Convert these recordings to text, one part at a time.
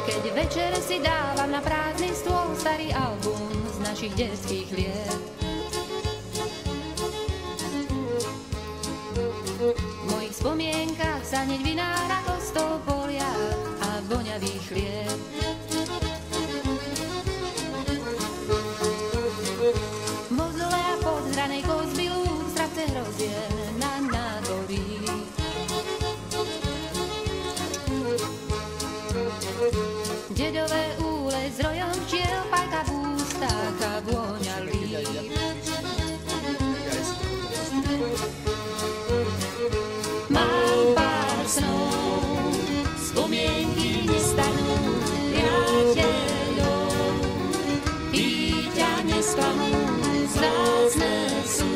Keď večer si dávam na prázdny stôl starý album z našich detských liet, v mojich spomienkach sa hneď vynára kostol, polia a voňavý chlieb. V mozole a podzranej kozby lústravce hrozien na nádvorí. Dedové úle s rojom včiel, pajka v ústach a vôňa líp. Mám pár snov, spomienky nestanú priateľov, tí ťa nesklamú, vzácne sú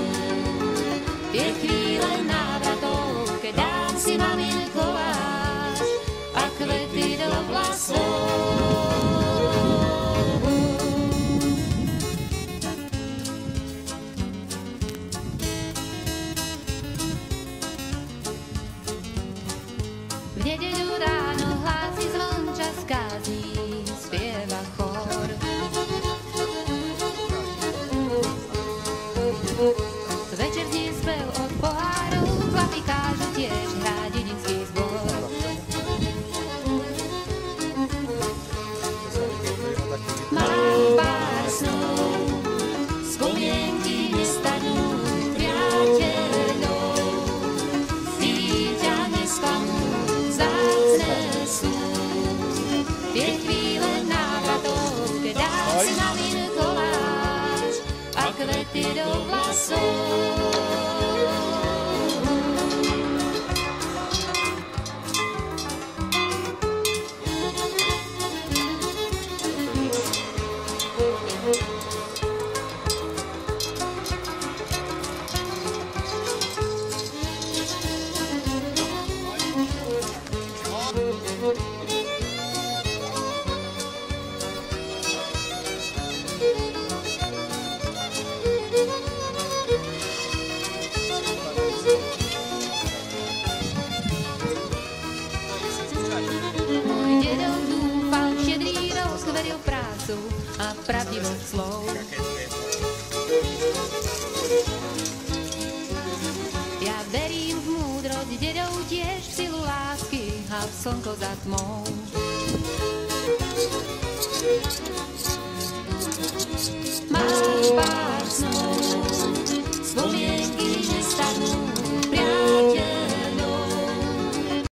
tie chvíle návratov, keď dám si mamin koláč a kvety do vlasov. V nedeľu ráno hlási zvonča z kázni, spieva chor. Večer znie spev od pohárov, chlapi kážu tiež hrá dedinský zbor. Mám pár snov, spomienky nestanú priateľov, tí ťa nesklamú, vzácne sú tie chvíle návratov, keď dám si mamin koláč a kvety do vlasov. Môj dedo dúfal v štedrý rok, veril v prácu a pravdivosť slov. Ja verím v múdrosť dedov, tiež v silu lásky a v slnko za tmou. Máš pár